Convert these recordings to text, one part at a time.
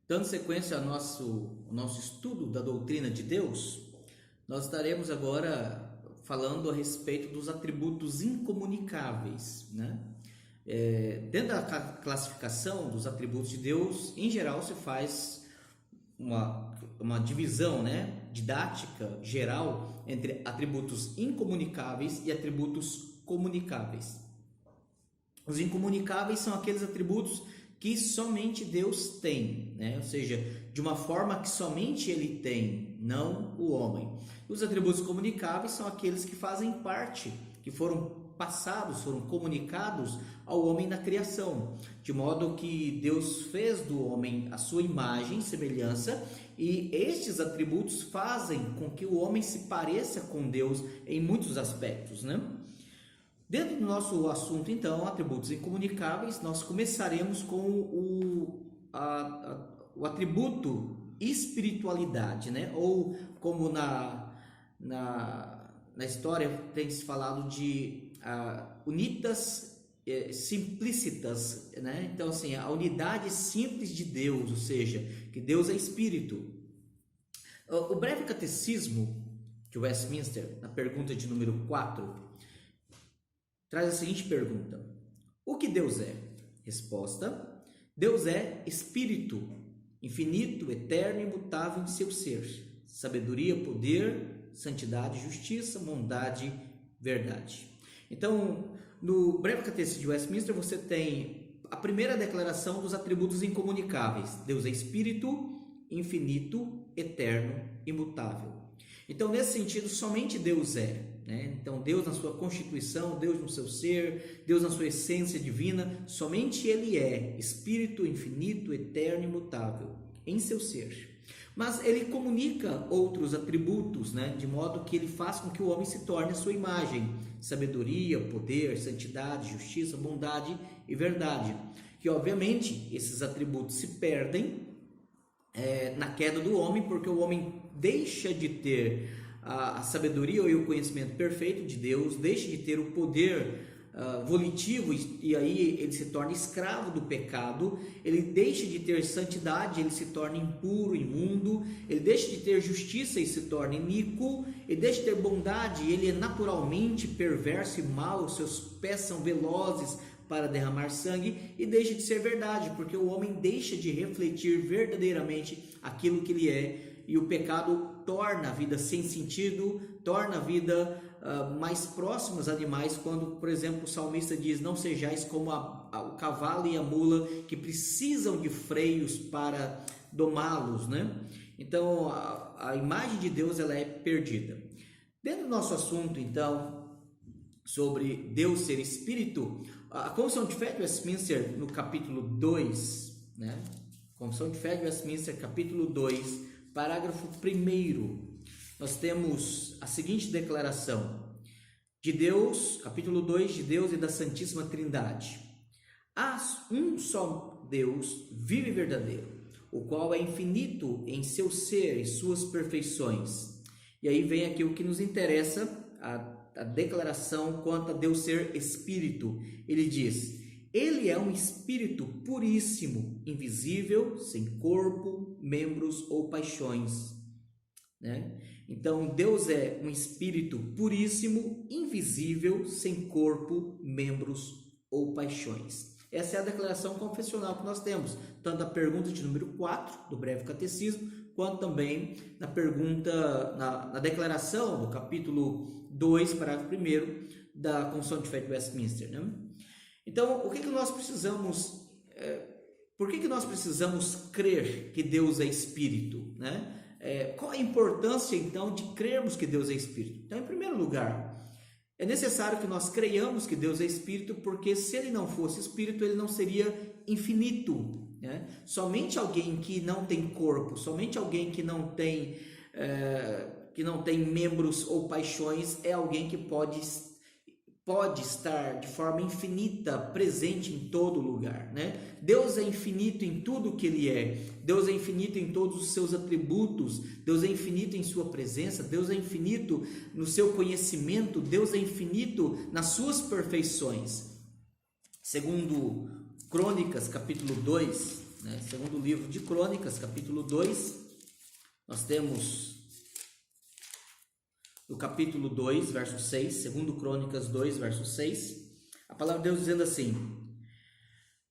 Dando sequência ao nosso estudo da doutrina de Deus, nós estaremos agora falando a respeito dos atributos incomunicáveis, né? Dentro da classificação dos atributos de Deus, em geral se faz uma divisão, né, didática geral entre atributos incomunicáveis e atributos comunicáveis. Os incomunicáveis são aqueles atributos que somente Deus tem, né? Ou seja, de uma forma que somente Ele tem, não o homem. Os atributos comunicáveis são aqueles que fazem parte, que foram passados, foram comunicados ao homem na criação, de modo que Deus fez do homem a sua imagem e semelhança, e estes atributos fazem com que o homem se pareça com Deus em muitos aspectos, né? Dentro do nosso assunto, então, atributos incomunicáveis, nós começaremos com o atributo espiritualidade, né? Ou como na história tem se falado de unitas simplicitas, né? Então, assim, a unidade simples de Deus, ou seja, que Deus é espírito. O breve catecismo de Westminster, na pergunta de número 4, traz a seguinte pergunta: o que Deus é? Resposta: Deus é espírito, infinito, eterno e imutável de seu ser, sabedoria, poder, santidade, justiça, bondade, verdade. Então, no breve catecismo de Westminster, você tem a primeira declaração dos atributos incomunicáveis: Deus é espírito, infinito, eterno, imutável. Então, nesse sentido, somente Deus é, né? Então, Deus na sua constituição, Deus no seu ser, Deus na sua essência divina, somente Ele é espírito, infinito, eterno e imutável em seu ser. Mas Ele comunica outros atributos, né? De modo que Ele faz com que o homem se torne a sua imagem: sabedoria, poder, santidade, justiça, bondade e verdade. Que, obviamente, esses atributos se perdem na queda do homem, porque o homem deixa de ter a sabedoria e o conhecimento perfeito de Deus, deixa de ter o poder volitivo, e aí ele se torna escravo do pecado. Ele deixa de ter santidade, ele se torna impuro, imundo. Ele deixa de ter justiça e se torna iníquo. Ele deixa de ter bondade, ele é naturalmente perverso e mau, seus pés são velozes para derramar sangue, e deixa de ser verdade, porque o homem deixa de refletir verdadeiramente aquilo que ele é, e o pecado torna a vida sem sentido, torna a vida mais próxima aos animais, quando, por exemplo, o salmista diz: não sejais como o cavalo e a mula, que precisam de freios para domá-los, né? Então, a imagem de Deus, ela é perdida. Dentro do nosso assunto, então, sobre Deus ser espírito, a Confissão de Fé de Westminster, no capítulo 2, né? Confissão de Fé de Westminster, capítulo 2, parágrafo 1, nós temos a seguinte declaração de Deus, capítulo 2, de Deus e da Santíssima Trindade: há um só Deus vivo e verdadeiro, o qual é infinito em seu ser e suas perfeições. E aí vem aqui o que nos interessa, a declaração quanto a Deus ser espírito. Ele diz: Ele é um espírito puríssimo, invisível, sem corpo, membros ou paixões, né? Então, Deus é um espírito puríssimo, invisível, sem corpo, membros ou paixões. Essa é a declaração confessional que nós temos, tanto na pergunta de número 4 do breve catecismo, quanto também na pergunta, na declaração do capítulo 2, parágrafo 1 da Confissão de Fé de Westminster, né? Então, o que nós precisamos, por que nós precisamos crer que Deus é espírito, né? Qual a importância, então, de crermos que Deus é espírito? Então, em primeiro lugar, é necessário que nós creiamos que Deus é espírito, porque se ele não fosse espírito, ele não seria infinito, né? Somente alguém que não tem corpo, somente alguém que não tem membros ou paixões, é alguém que pode estar de forma infinita presente em todo lugar, né? Deus é infinito em tudo que Ele é. Deus é infinito em todos os seus atributos. Deus é infinito em sua presença. Deus é infinito no seu conhecimento. Deus é infinito nas suas perfeições. Segundo Crônicas, capítulo 2, né? Segundo livro de Crônicas, capítulo 2, nós temos no capítulo 2, verso 6, segundo Crônicas 2, verso 6, a palavra de Deus dizendo assim,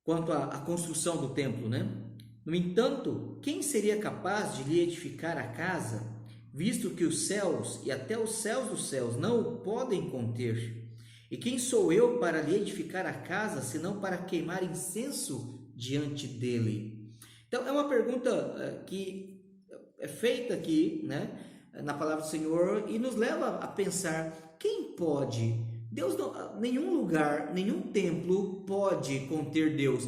quanto à construção do templo, né? No entanto, quem seria capaz de lhe edificar a casa, visto que os céus e até os céus dos céus não o podem conter? E quem sou eu para lhe edificar a casa, senão para queimar incenso diante dele? Então, é uma pergunta que é feita aqui, né, na palavra do Senhor, e nos leva a pensar, quem pode? Deus não, nenhum lugar, nenhum templo pode conter Deus.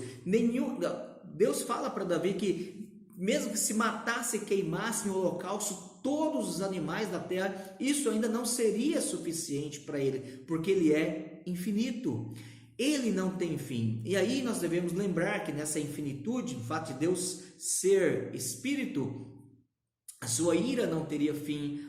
Deus fala para Davi que mesmo que se matasse e queimasse em holocausto todos os animais da terra, isso ainda não seria suficiente para ele, porque ele é infinito. Ele não tem fim. E aí nós devemos lembrar que nessa infinitude, o fato de Deus ser espírito, a sua ira não teria fim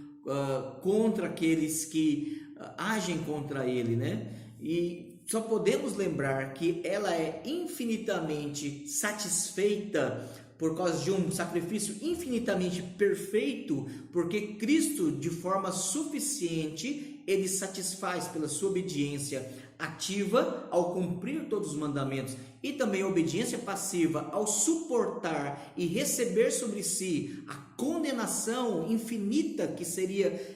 contra aqueles que agem contra ele, né? E só podemos lembrar que ela é infinitamente satisfeita por causa de um sacrifício infinitamente perfeito, porque Cristo, de forma suficiente, ele satisfaz pela sua obediência ativa ao cumprir todos os mandamentos e também a obediência passiva ao suportar e receber sobre si a condenação infinita que seria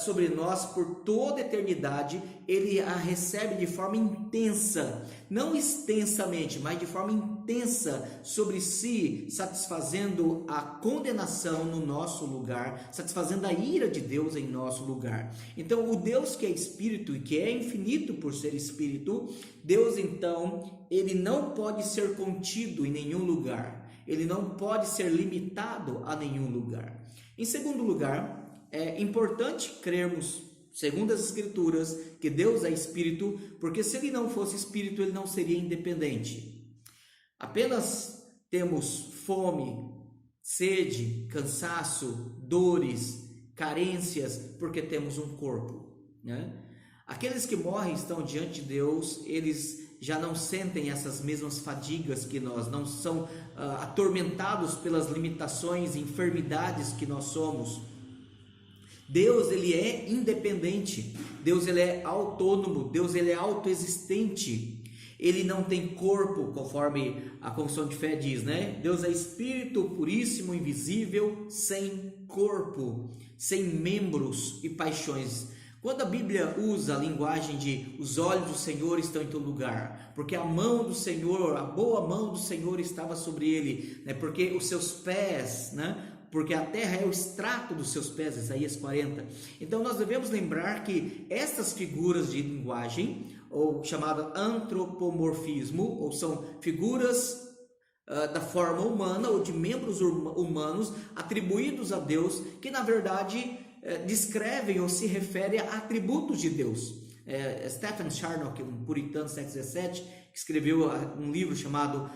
sobre nós por toda a eternidade. Ele a recebe de forma intensa, não extensamente, mas de forma intensa sobre si, satisfazendo a condenação no nosso lugar, satisfazendo a ira de Deus em nosso lugar. Então, o Deus que é espírito e que é infinito por ser espírito, Deus então, ele não pode ser contido em nenhum lugar, ele não pode ser limitado a nenhum lugar. Em segundo lugar, é importante crermos, segundo as Escrituras, que Deus é Espírito, porque se Ele não fosse Espírito, Ele não seria independente. Apenas temos fome, sede, cansaço, dores, carências, porque temos um corpo, né? Aqueles que morrem estão diante de Deus, eles já não sentem essas mesmas fadigas que nós, não são atormentados pelas limitações e enfermidades que nós somos. Deus, ele é independente, Deus, ele é autônomo, Deus, ele é autoexistente, ele não tem corpo, conforme a confissão de fé diz, né? Deus é espírito puríssimo, invisível, sem corpo, sem membros e paixões. Quando a Bíblia usa a linguagem de os olhos do Senhor estão em todo lugar, porque a mão do Senhor, a boa mão do Senhor estava sobre ele, né? Porque os seus pés, né? Porque a terra é o extrato dos seus pés, Isaías 40. Então nós devemos lembrar que estas figuras de linguagem, ou chamada antropomorfismo, ou são figuras da forma humana ou de membros humanos atribuídos a Deus, que na verdade descrevem ou se referem a atributos de Deus. Stephen Charnock, um puritano do século XVII, que escreveu um livro chamado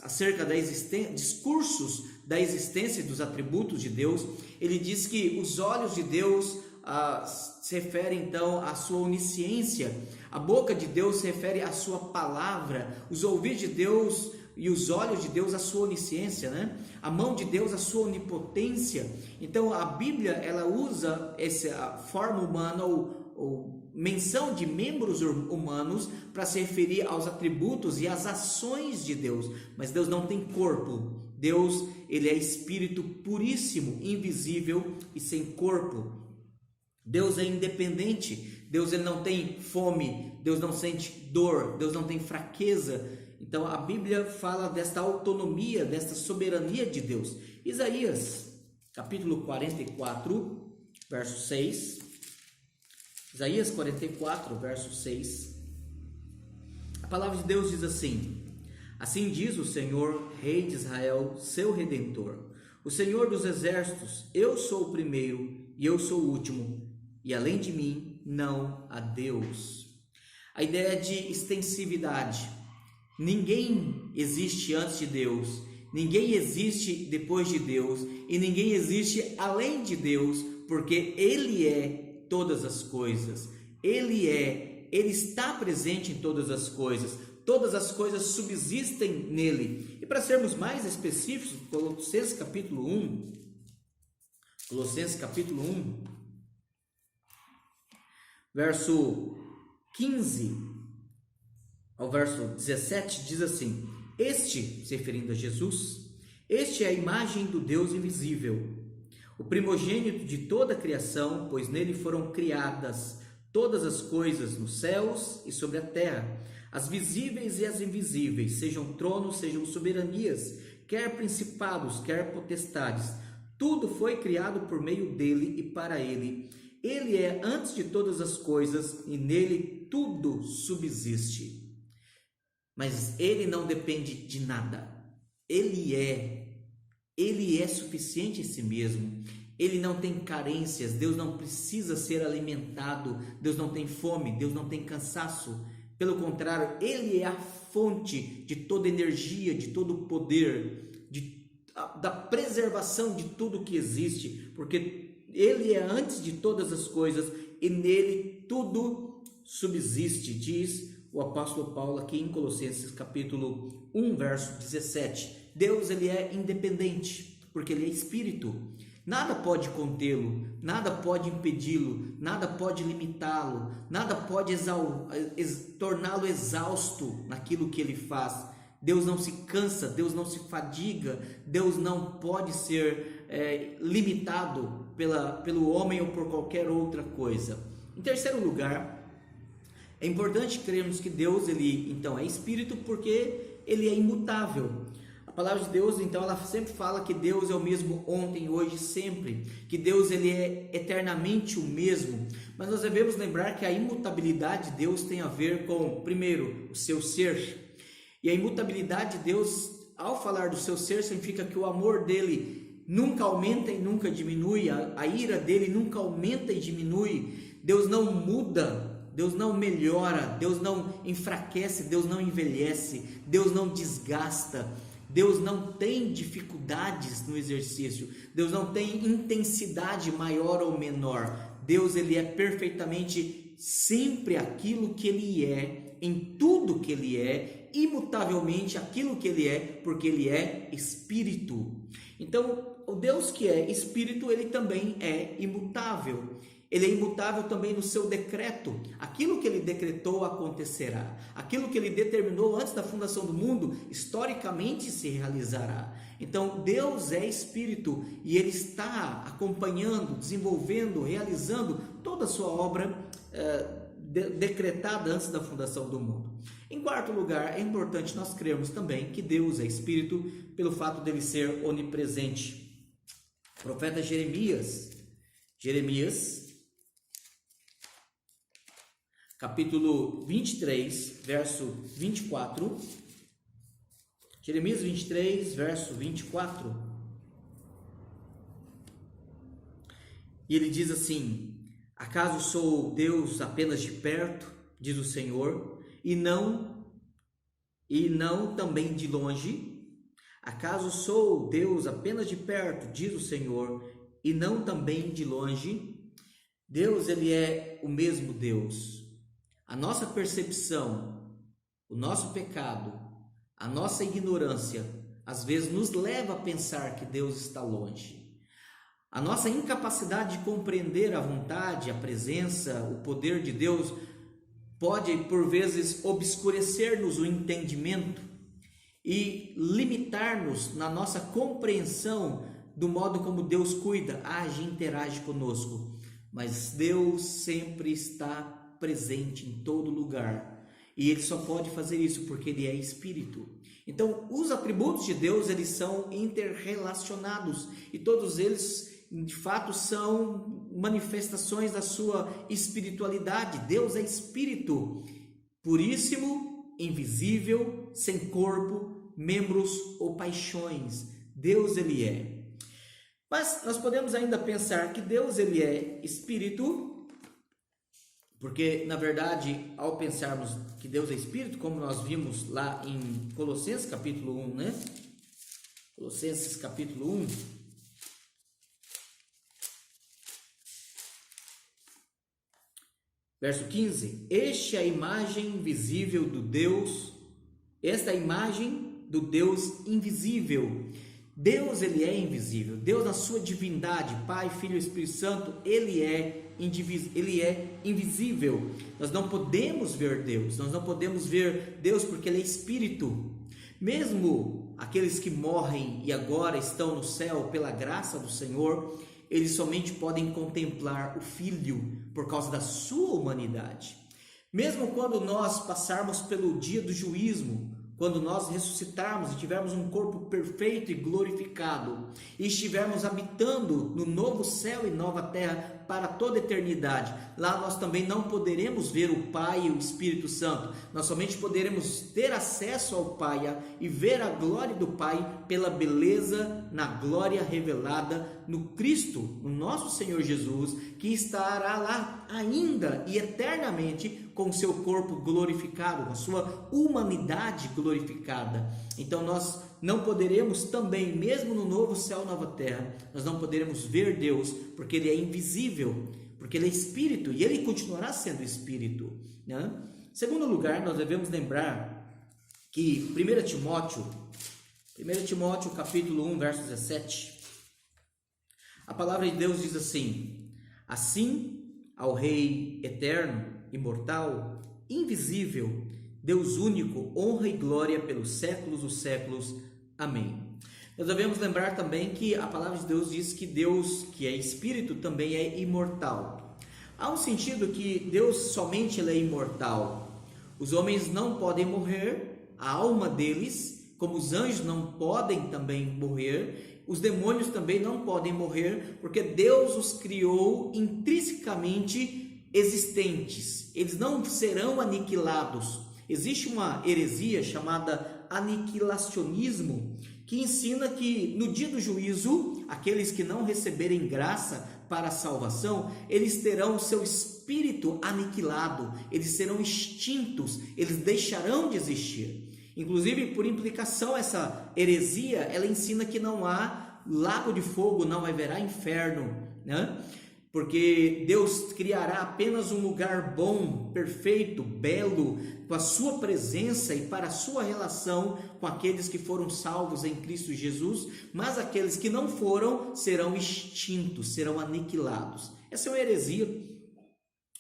acerca da existência, discursos da existência e dos atributos de Deus. Ele diz que os olhos de Deus se referem então à sua onisciência, a boca de Deus se refere à sua palavra, os ouvidos de Deus e os olhos de Deus à sua onisciência, né? A mão de Deus à sua onipotência. Então a Bíblia, ela usa essa forma humana ou menção de membros humanos para se referir aos atributos e às ações de Deus, mas Deus não tem corpo. Deus, ele é espírito puríssimo, invisível e sem corpo. Deus é independente. Deus, ele não tem fome, Deus não sente dor, Deus não tem fraqueza. Então a Bíblia fala desta autonomia, desta soberania de Deus. Isaías, capítulo 44, verso 6. Isaías 44, verso 6. A palavra de Deus diz assim: assim diz o Senhor, Rei de Israel, seu Redentor, o Senhor dos exércitos: eu sou o primeiro e eu sou o último, e além de mim não há Deus. A ideia de extensividade. Ninguém existe antes de Deus, ninguém existe depois de Deus, e ninguém existe além de Deus, porque Ele é todas as coisas. Ele está presente em todas as coisas subsistem nele. E para sermos mais específicos, Colossenses capítulo 1, verso 15 ao verso 17, diz assim: este, se referindo a Jesus, este é a imagem do Deus invisível, o primogênito de toda a criação, pois nele foram criadas todas as coisas nos céus e sobre a terra, as visíveis e as invisíveis, sejam tronos, sejam soberanias, quer principados, quer potestades, tudo foi criado por meio dele e para ele. Ele é antes de todas as coisas e nele tudo subsiste. Mas ele não depende de nada. Ele é suficiente em si mesmo. Ele não tem carências. Deus não precisa ser alimentado. Deus não tem fome. Deus não tem cansaço. Pelo contrário, ele é a fonte de toda energia, de todo poder, da preservação de tudo que existe, porque ele é antes de todas as coisas e nele tudo subsiste, diz o apóstolo Paulo aqui em Colossenses capítulo 1, verso 17. Deus, ele é independente, porque ele é espírito. Nada pode contê-lo, nada pode impedi-lo, nada pode limitá-lo, nada pode torná-lo exausto naquilo que ele faz. Deus não se cansa, Deus não se fadiga, Deus não pode ser limitado pelo homem ou por qualquer outra coisa. Em terceiro lugar, é importante crermos que Deus, ele então é espírito, porque ele é imutável. A palavra de Deus, então, ela sempre fala que Deus é o mesmo ontem, hoje, sempre, que Deus, ele é eternamente o mesmo. Mas nós devemos lembrar que a imutabilidade de Deus tem a ver com, primeiro, o seu ser. E a imutabilidade de Deus, ao falar do seu ser, significa que o amor dele nunca aumenta e nunca diminui, a ira dele nunca aumenta e diminui. Deus não muda, Deus não melhora, Deus não enfraquece, Deus não envelhece, Deus não desgasta, Deus não tem dificuldades no exercício, Deus não tem intensidade maior ou menor. Deus, ele é perfeitamente sempre aquilo que ele é, em tudo que ele é, imutavelmente aquilo que ele é, porque ele é espírito. Então, o Deus que é espírito, ele também é imutável. Ele é imutável também no seu decreto. Aquilo que ele decretou acontecerá. Aquilo que ele determinou antes da fundação do mundo, historicamente se realizará. Então, Deus é espírito e ele está acompanhando, desenvolvendo, realizando toda a sua obra decretada antes da fundação do mundo. Em quarto lugar, é importante nós crermos também que Deus é espírito pelo fato dele ser onipresente. O profeta Jeremias, capítulo 23, verso 24. Jeremias 23, verso 24. E ele diz assim: acaso sou Deus apenas de perto, diz o Senhor, e não também de longe? Acaso sou Deus apenas de perto, diz o Senhor, e não também de longe? Deus, ele é o mesmo Deus. A nossa percepção, o nosso pecado, a nossa ignorância, às vezes nos leva a pensar que Deus está longe. A nossa incapacidade de compreender a vontade, a presença, o poder de Deus pode, por vezes, obscurecer-nos o entendimento e limitar-nos na nossa compreensão do modo como Deus cuida, age e interage conosco. Mas Deus sempre está presente em todo lugar. E Ele só pode fazer isso porque Ele é Espírito. Então, os atributos de Deus, eles são interrelacionados. E todos eles, de fato, são manifestações da sua espiritualidade. Deus é Espírito, puríssimo, invisível, sem corpo, membros ou paixões. Deus, Ele é. Mas nós podemos ainda pensar que Deus, Ele é Espírito, porque, na verdade, ao pensarmos que Deus é Espírito, como nós vimos lá em Colossenses capítulo 1, né? Colossenses capítulo 1. Verso 15: esta é a imagem visível do Deus do Deus invisível. Deus, ele é invisível. Deus, na sua divindade, Pai, Filho e Espírito Santo, ele é invisível. Nós não podemos ver Deus. Nós não podemos ver Deus porque ele é Espírito. Mesmo aqueles que morrem e agora estão no céu pela graça do Senhor, eles somente podem contemplar o Filho por causa da sua humanidade. Mesmo quando nós passarmos pelo dia do juízo, quando nós ressuscitarmos e tivermos um corpo perfeito e glorificado, e estivermos habitando no novo céu e nova terra para toda a eternidade, lá nós também não poderemos ver o Pai e o Espírito Santo. Nós somente poderemos ter acesso ao Pai e ver a glória do Pai pela beleza na glória revelada no Cristo, no nosso Senhor Jesus, que estará lá ainda e eternamente com o seu corpo glorificado, com a sua humanidade glorificada. Então nós não poderemos também, mesmo no novo céu e nova terra, nós não poderemos ver Deus, porque ele é invisível, porque ele é Espírito e ele continuará sendo Espírito, né? Em segundo lugar, nós devemos lembrar que 1 Timóteo capítulo 1, verso 17, a palavra de Deus diz assim: assim ao Rei eterno, imortal, invisível, Deus único, honra e glória pelos séculos dos séculos. Amém. Nós devemos lembrar também que a palavra de Deus diz que Deus, que é Espírito, também é imortal. Há um sentido que Deus somente ele é imortal. Os homens não podem morrer, a alma deles, como os anjos não podem também morrer, os demônios também não podem morrer, porque Deus os criou intrinsecamente existentes. Eles não serão aniquilados. Existe uma heresia chamada aniquilacionismo, que ensina que no dia do juízo, aqueles que não receberem graça para a salvação, eles terão o seu espírito aniquilado, eles serão extintos, eles deixarão de existir. Inclusive, por implicação, essa heresia, ela ensina que não há lago de fogo, não haverá inferno, né? Porque Deus criará apenas um lugar bom, perfeito, belo, com a sua presença e para a sua relação com aqueles que foram salvos em Cristo Jesus, mas aqueles que não foram serão extintos, serão aniquilados. Essa é uma heresia,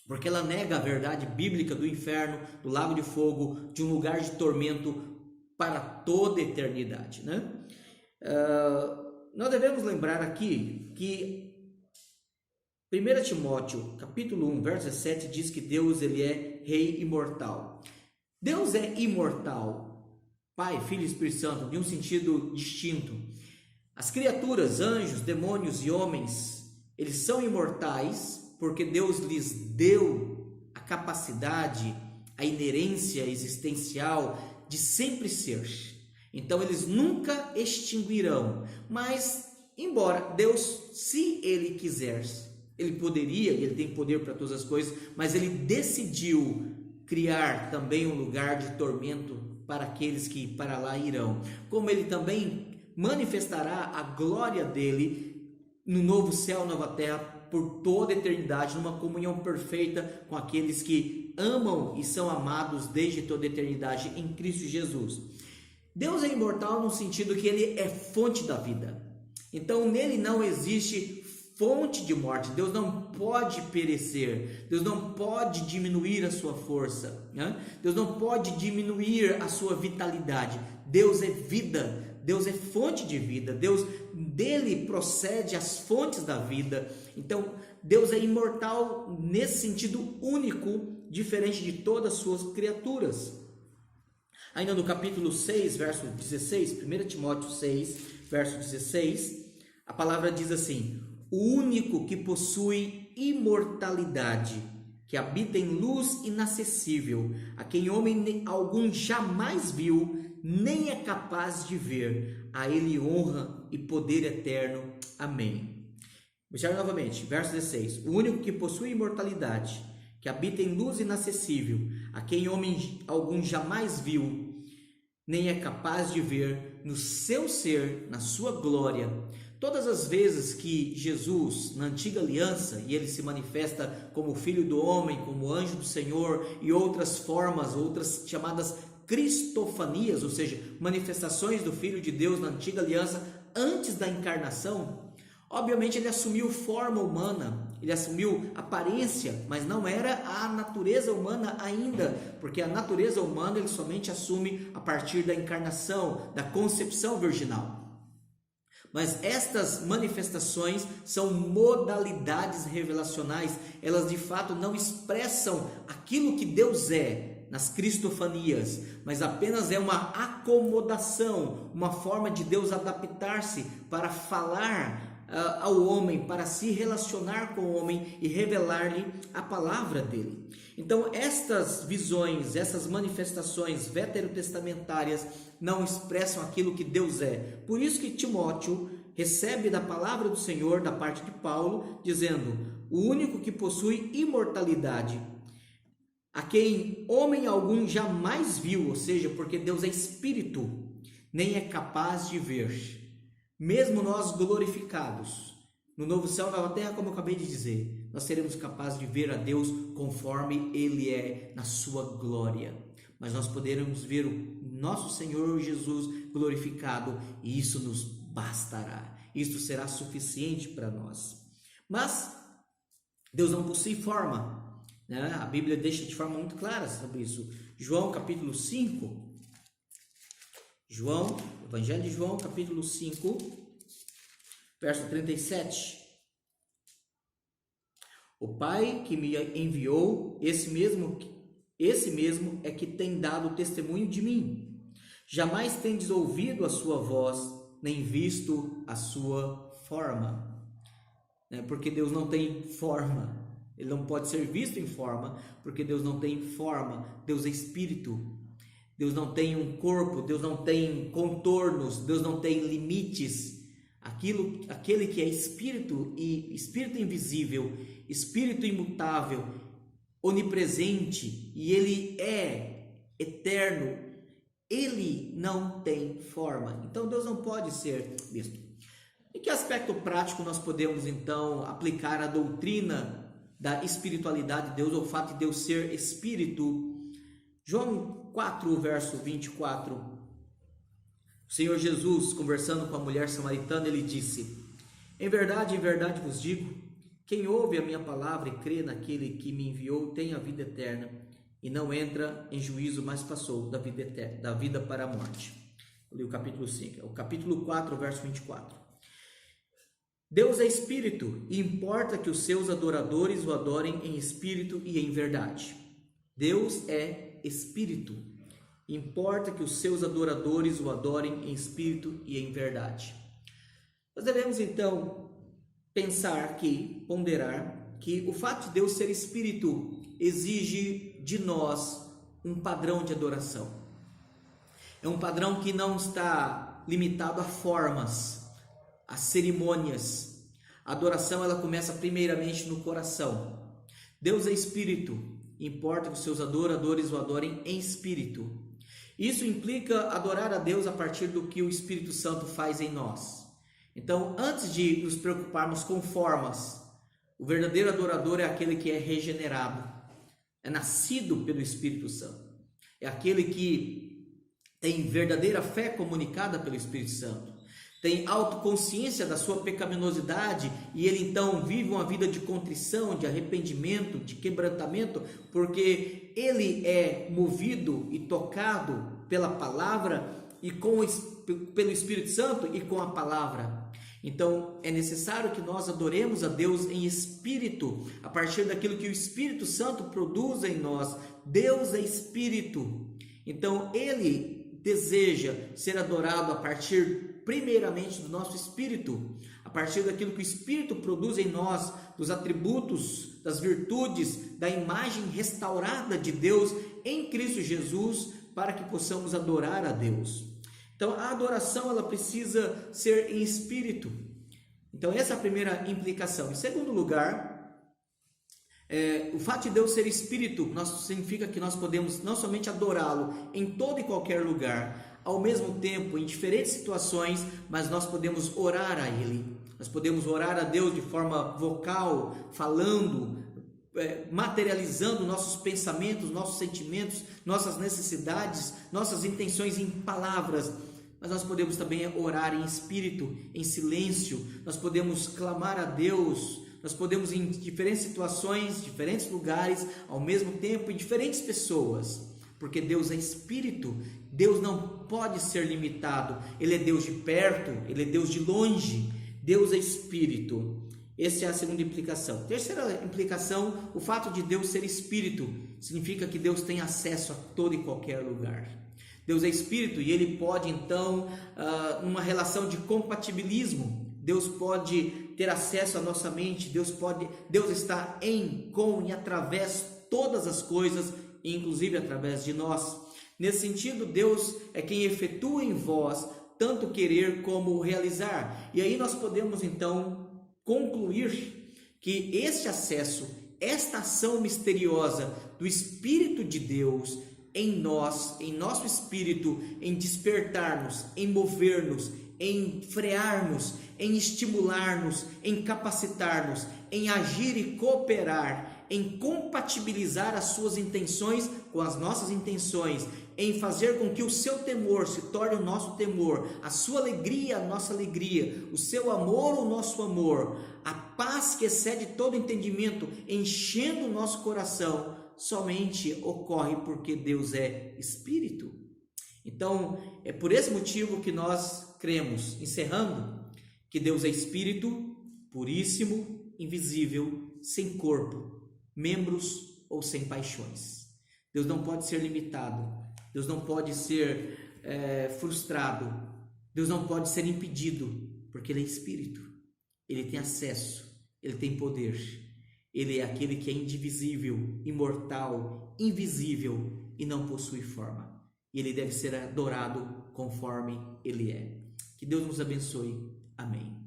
porque ela nega a verdade bíblica do inferno, do lago de fogo, de um lugar de tormento para toda a eternidade, né? Nós devemos lembrar aqui que 1 Timóteo, capítulo 1, verso 17, diz que Deus ele é Rei imortal. Deus é imortal, Pai, Filho e Espírito Santo, de um sentido distinto. As criaturas, anjos, demônios e homens, eles são imortais porque Deus lhes deu a capacidade, a inerência existencial de sempre ser. Então eles nunca extinguirão, mas embora Deus, se Ele quiser, Ele poderia, Ele tem poder para todas as coisas, mas Ele decidiu criar também um lugar de tormento para aqueles que para lá irão. Como Ele também manifestará a glória dEle no novo céu, nova terra, por toda a eternidade, numa comunhão perfeita com aqueles que amam e são amados desde toda a eternidade em Cristo Jesus. Deus é imortal no sentido que Ele é fonte da vida. Então nele não existe fonte de morte. Deus não pode perecer, Deus não pode diminuir a sua força, né? Deus não pode diminuir a sua vitalidade. Deus é vida, Deus é fonte de vida, Deus, dele procede as fontes da vida. Então Deus é imortal nesse sentido único, diferente de todas as suas criaturas. Ainda no capítulo 6, verso 16, 1 Timóteo 6, verso 16, a palavra diz assim: o único que possui imortalidade, que habita em luz inacessível, a quem homem algum jamais viu, nem é capaz de ver, a ele honra e poder eterno. Amém. Vejam novamente, verso 16: o único que possui imortalidade, que habita em luz inacessível, a quem homem algum jamais viu, nem é capaz de ver, no seu ser, na sua glória. Todas as vezes que Jesus, na antiga aliança, e ele se manifesta como Filho do Homem, como Anjo do Senhor e outras formas, outras chamadas cristofanias, ou seja, manifestações do Filho de Deus na antiga aliança antes da encarnação, obviamente ele assumiu forma humana, ele assumiu aparência, mas não era a natureza humana ainda, porque a natureza humana ele somente assume a partir da encarnação, da concepção virginal. Mas estas manifestações são modalidades revelacionais, elas de fato não expressam aquilo que Deus é nas cristofanias, mas apenas é uma acomodação, uma forma de Deus adaptar-se para falar ao homem, para se relacionar com o homem e revelar-lhe a palavra dele. Então estas visões, essas manifestações veterotestamentárias não expressam aquilo que Deus é. Por isso que Timóteo recebe da palavra do Senhor, da parte de Paulo, dizendo: o único que possui imortalidade, a quem homem algum jamais viu, ou seja, porque Deus é espírito, nem é capaz de ver. Mesmo nós glorificados, no novo céu e nova terra, como eu acabei de dizer, nós seremos capazes de ver a Deus conforme Ele é na sua glória. Mas nós poderemos ver o nosso Senhor Jesus glorificado e isso nos bastará. Isto será suficiente para nós. Mas Deus não possui forma, né? A Bíblia deixa de forma muito clara sobre isso. João capítulo 5, Evangelho de João capítulo 5, verso 37. O Pai que me enviou, esse mesmo é que tem dado testemunho de mim. Jamais tendes ouvido a sua voz, nem visto a sua forma. Porque Deus não tem forma. Ele não pode ser visto em forma, porque Deus não tem forma. Deus é espírito. Deus não tem um corpo, Deus não tem contornos, Deus não tem limites. Aquele que é espírito e espírito invisível, espírito imutável, onipresente, e ele é eterno, ele não tem forma. Então Deus não pode ser visto. Em que aspecto prático nós podemos então aplicar a doutrina da espiritualidade de Deus, ou o fato de Deus ser espírito? João 4, verso 24, o Senhor Jesus, conversando com a mulher samaritana, ele disse: em verdade vos digo, quem ouve a minha palavra e crê naquele que me enviou tem a vida eterna, e não entra em juízo, mas passou da vida eterna, da vida para a morte. Eu li o capítulo 5, o capítulo 4, verso 24. Deus é espírito, e importa que os seus adoradores o adorem em espírito e em verdade. Deus é espírito, importa que os seus adoradores o adorem em espírito e em verdade. Nós devemos então ponderar que o fato de Deus ser espírito exige de nós um padrão de adoração. É um padrão que não está limitado a formas, a cerimônias. A adoração ela começa primeiramente no coração. Deus é espírito, importa que os seus adoradores o adorem em espírito. Isso implica adorar a Deus a partir do que o Espírito Santo faz em nós. Então, antes de nos preocuparmos com formas, o verdadeiro adorador é aquele que é regenerado, é nascido pelo Espírito Santo, é aquele que tem verdadeira fé comunicada pelo Espírito Santo, tem autoconsciência da sua pecaminosidade e ele então vive uma vida de contrição, de arrependimento, de quebrantamento, porque ele é movido e tocado pela palavra e pelo Espírito Santo e com a palavra. Então é necessário que nós adoremos a Deus em espírito, a partir daquilo que o Espírito Santo produz em nós. Deus é espírito, então ele deseja ser adorado a partir primeiramente do nosso espírito, a partir daquilo que o Espírito produz em nós, dos atributos, das virtudes, da imagem restaurada de Deus em Cristo Jesus, para que possamos adorar a Deus. Então a adoração ela precisa ser em espírito. Então essa é a primeira implicação. Em segundo lugar, o fato de Deus ser espírito significa que nós podemos não somente adorá-lo em todo e qualquer lugar, ao mesmo tempo, em diferentes situações, mas nós podemos orar a Ele. Nós podemos orar a Deus de forma vocal, falando, materializando nossos pensamentos, nossos sentimentos, nossas necessidades, nossas intenções em palavras, mas nós podemos também orar em espírito, em silêncio, nós podemos clamar a Deus, nós podemos em diferentes situações, diferentes lugares, ao mesmo tempo, em diferentes pessoas, porque Deus é espírito, Deus não pode ser limitado, Ele é Deus de perto, Ele é Deus de longe, Deus é espírito. Essa é a segunda implicação. Terceira implicação, o fato de Deus ser espírito, significa que Deus tem acesso a todo e qualquer lugar. Deus é espírito e Ele pode então, numa relação de compatibilismo, Deus pode ter acesso à nossa mente, Deus está em, com e através de todas as coisas, inclusive através de nós. Nesse sentido, Deus é quem efetua em vós tanto querer como realizar. E aí nós podemos então concluir que este acesso, esta ação misteriosa do Espírito de Deus em nós, em nosso espírito, em despertar-nos, em mover-nos, em frear-nos, em estimular-nos, em capacitar-nos, em agir e cooperar, em compatibilizar as suas intenções com as nossas intenções, em fazer com que o seu temor se torne o nosso temor, a sua alegria a nossa alegria, o seu amor o nosso amor, a paz que excede todo entendimento, enchendo o nosso coração, somente ocorre porque Deus é Espírito. Então, é por esse motivo que nós cremos, encerrando, que Deus é Espírito, puríssimo, invisível, sem corpo, membros ou sem paixões. Deus não pode ser limitado, Deus não pode ser frustrado, Deus não pode ser impedido, porque Ele é Espírito, Ele tem acesso, Ele tem poder, Ele é aquele que é indivisível, imortal, invisível e não possui forma. E Ele deve ser adorado conforme Ele é. Que Deus nos abençoe. Amém.